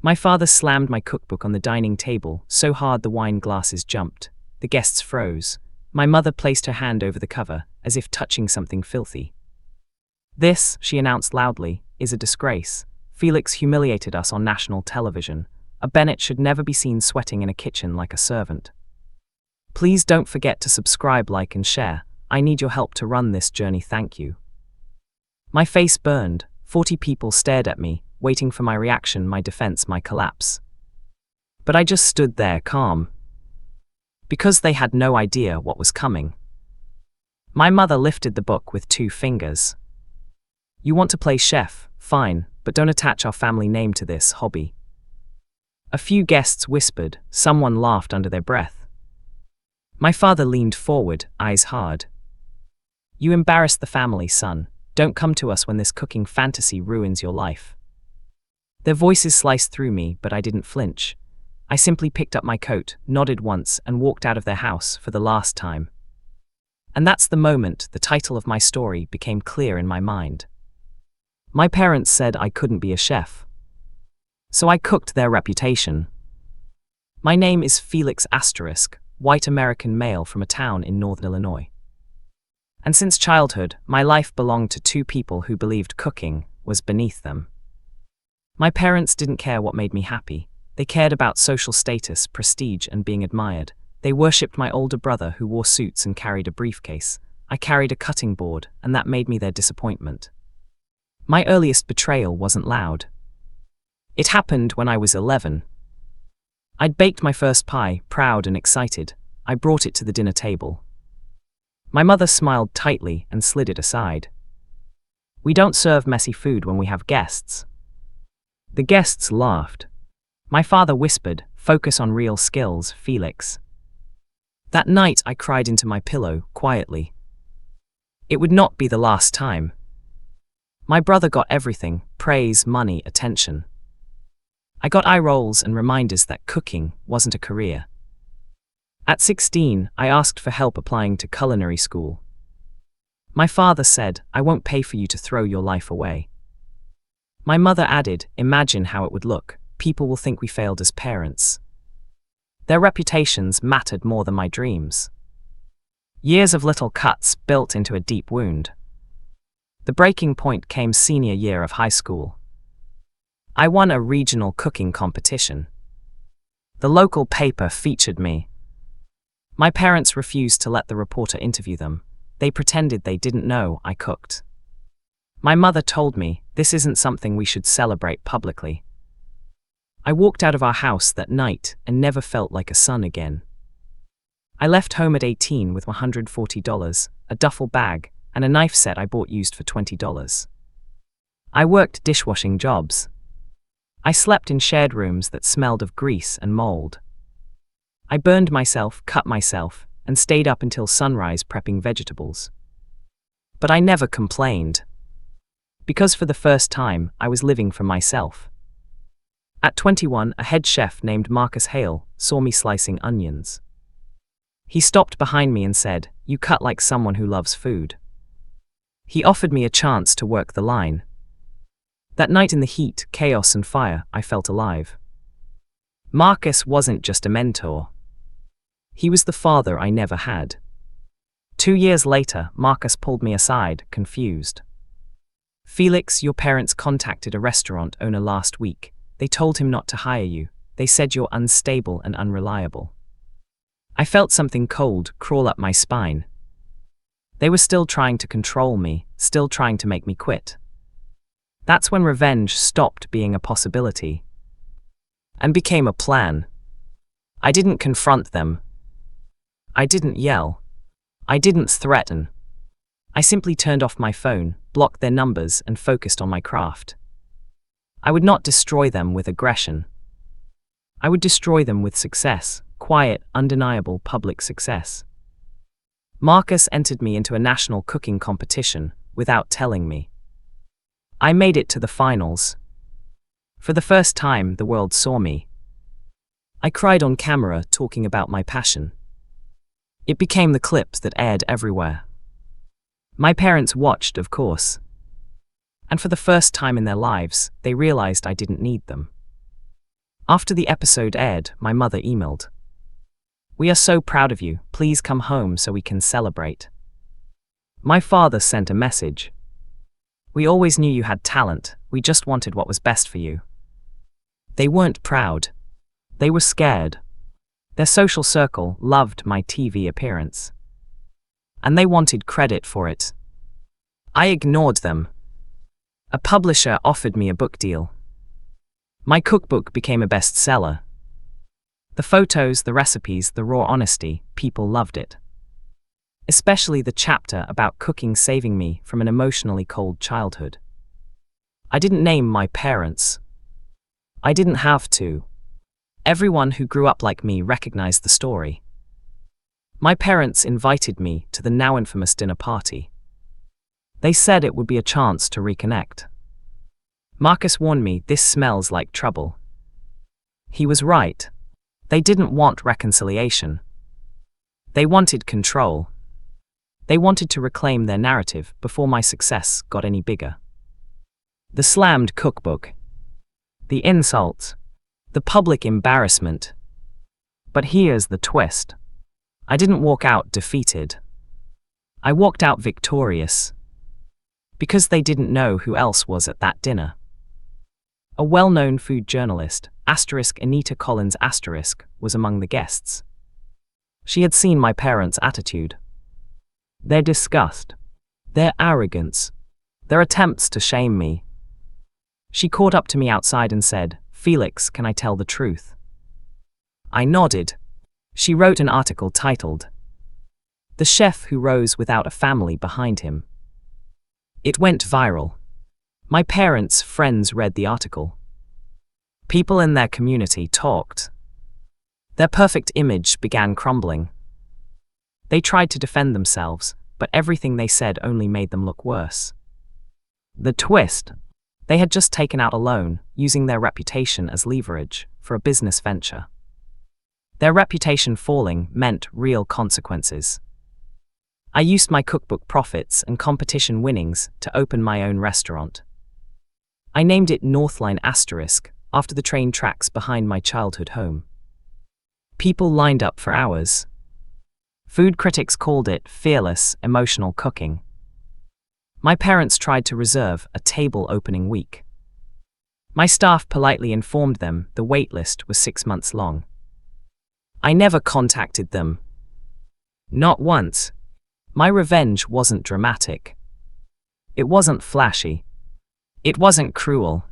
My father slammed my cookbook on the dining table so hard the wine glasses jumped. The guests froze. My mother placed her hand over the cover, as if touching something filthy. "This," she announced loudly, "is a disgrace. Felix humiliated us on national television. A Bennett should never be seen sweating in a kitchen like a servant. Please don't forget to subscribe, like, and share. I need your help to run this journey, thank you." My face burned. 40 people stared at me, waiting for my reaction, my defense, my collapse. But I just stood there, calm. Because they had no idea what was coming. My mother lifted the book with 2 fingers. "You want to play chef? Fine, but don't attach our family name to this hobby." A few guests whispered, someone laughed under their breath. My father leaned forward, eyes hard. "You embarrassed the family, son. Don't come to us when this cooking fantasy ruins your life." Their voices sliced through me, but I didn't flinch. I simply picked up my coat, nodded once, and walked out of their house for the last time. And that's the moment the title of my story became clear in my mind. My parents said I couldn't be a chef. So I cooked their reputation. My name is Felix Asterisk, white American male from a town in northern Illinois. And since childhood, my life belonged to 2 people who believed cooking was beneath them. My parents didn't care what made me happy. They cared about social status, prestige, and being admired. They worshipped my older brother who wore suits and carried a briefcase. I carried a cutting board, and that made me their disappointment. My earliest betrayal wasn't loud. It happened when I was 11. I'd baked my first pie, proud and excited. I brought it to the dinner table. My mother smiled tightly and slid it aside. "We don't serve messy food when we have guests." The guests laughed. My father whispered, "Focus on real skills, Felix." That night I cried into my pillow, quietly. It would not be the last time. My brother got everything: praise, money, attention. I got eye rolls and reminders that cooking wasn't a career. At 16, I asked for help applying to culinary school. My father said, "I won't pay for you to throw your life away." My mother added, "Imagine how it would look. People will think we failed as parents." Their reputations mattered more than my dreams. Years of little cuts built into a deep wound. The breaking point came senior year of high school. I won a regional cooking competition. The local paper featured me. My parents refused to let the reporter interview them. They pretended they didn't know I cooked. My mother told me, "This isn't something we should celebrate publicly." I walked out of our house that night and never felt like a son again. I left home at 18 with $140, a duffel bag, and a knife set I bought used for $20. I worked dishwashing jobs. I slept in shared rooms that smelled of grease and mold. I burned myself, cut myself, and stayed up until sunrise prepping vegetables. But I never complained. Because for the first time, I was living for myself. At 21, a head chef named Marcus Hale saw me slicing onions. He stopped behind me and said, "You cut like someone who loves food." He offered me a chance to work the line. That night in the heat, chaos and fire, I felt alive. Marcus wasn't just a mentor. He was the father I never had. 2 years later, Marcus pulled me aside, confused. "Felix, your parents contacted a restaurant owner last week. They told him not to hire you. They said you're unstable and unreliable." I felt something cold crawl up my spine. They were still trying to control me, still trying to make me quit. That's when revenge stopped being a possibility and became a plan. I didn't confront them. I didn't yell. I didn't threaten. I simply turned off my phone, blocked their numbers, and focused on my craft. I would not destroy them with aggression. I would destroy them with success, quiet, undeniable public success. Marcus entered me into a national cooking competition without telling me. I made it to the finals. For the first time, the world saw me. I cried on camera talking about my passion. It became the clips that aired everywhere. My parents watched, of course. And for the first time in their lives, they realized I didn't need them. After the episode aired, my mother emailed, "We are so proud of you, please come home so we can celebrate." My father sent a message, "We always knew you had talent, we just wanted what was best for you." They weren't proud. They were scared. Their social circle loved my TV appearance. And they wanted credit for it. I ignored them. A publisher offered me a book deal. My cookbook became a bestseller. The photos, the recipes, the raw honesty, people loved it. Especially the chapter about cooking saving me from an emotionally cold childhood. I didn't name my parents. I didn't have to. Everyone who grew up like me recognized the story. My parents invited me to the now infamous dinner party. They said it would be a chance to reconnect. Marcus warned me, "This smells like trouble." He was right. They didn't want reconciliation. They wanted control. They wanted to reclaim their narrative before my success got any bigger. The slammed cookbook. The insults. The public embarrassment. But here's the twist. I didn't walk out defeated. I walked out victorious. Because they didn't know who else was at that dinner. A well-known food journalist, Anita Collins, was among the guests. She had seen my parents' attitude. Their disgust. Their arrogance. Their attempts to shame me. She caught up to me outside and said, "Felix, can I tell the truth?" I nodded. She wrote an article titled, "The Chef Who Rose Without a Family Behind Him." It went viral. My parents' friends read the article. People in their community talked. Their perfect image began crumbling. They tried to defend themselves, but everything they said only made them look worse. The twist. They had just taken out a loan, using their reputation as leverage for a business venture. Their reputation falling meant real consequences. I used my cookbook profits and competition winnings to open my own restaurant. I named it Northline * after the train tracks behind my childhood home. People lined up for hours. Food critics called it fearless, emotional cooking. My parents tried to reserve a table opening week. My staff politely informed them the wait list was 6 months long. I never contacted them. Not once. My revenge wasn't dramatic. It wasn't flashy. It wasn't cruel.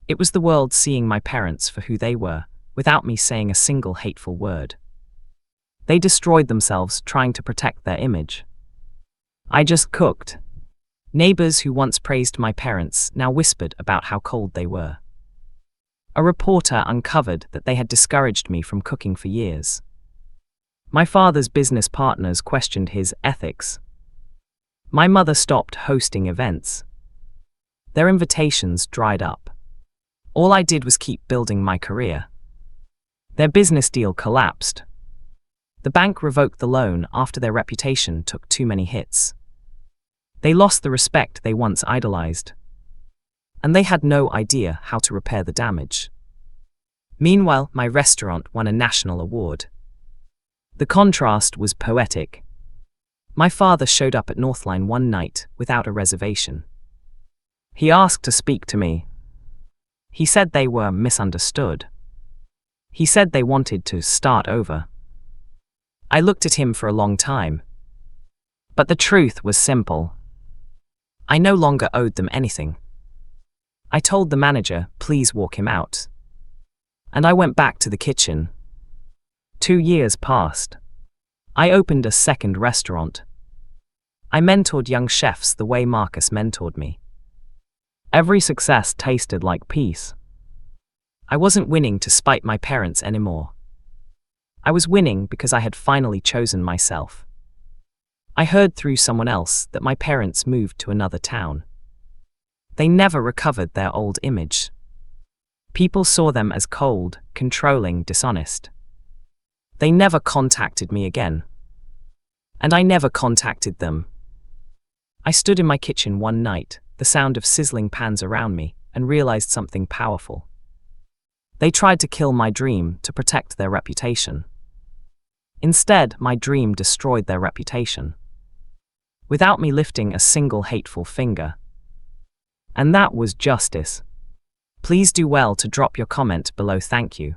It was the world seeing my parents for who they were, without me saying a single hateful word. They destroyed themselves trying to protect their image. I just cooked. Neighbors who once praised my parents now whispered about how cold they were. A reporter uncovered that they had discouraged me from cooking for years. My father's business partners questioned his ethics. My mother stopped hosting events. Their invitations dried up. All I did was keep building my career. Their business deal collapsed. The bank revoked the loan after their reputation took too many hits. They lost the respect they once idolized. And they had no idea how to repair the damage. Meanwhile, my restaurant won a national award. The contrast was poetic. My father showed up at Northline one night without a reservation. He asked to speak to me. He said they were misunderstood. He said they wanted to start over. I looked at him for a long time. But the truth was simple. I no longer owed them anything. I told the manager, "Please walk him out." And I went back to the kitchen. 2 years passed. I opened a second restaurant. I mentored young chefs the way Marcus mentored me. Every success tasted like peace. I wasn't winning to spite my parents anymore. I was winning because I had finally chosen myself. I heard through someone else that my parents moved to another town. They never recovered their old image. People saw them as cold, controlling, dishonest. They never contacted me again. And I never contacted them. I stood in my kitchen one night, the sound of sizzling pans around me, and realized something powerful. They tried to kill my dream to protect their reputation. Instead, my dream destroyed their reputation, without me lifting a single hateful finger. And that was justice. Please do well to drop your comment below. Thank you.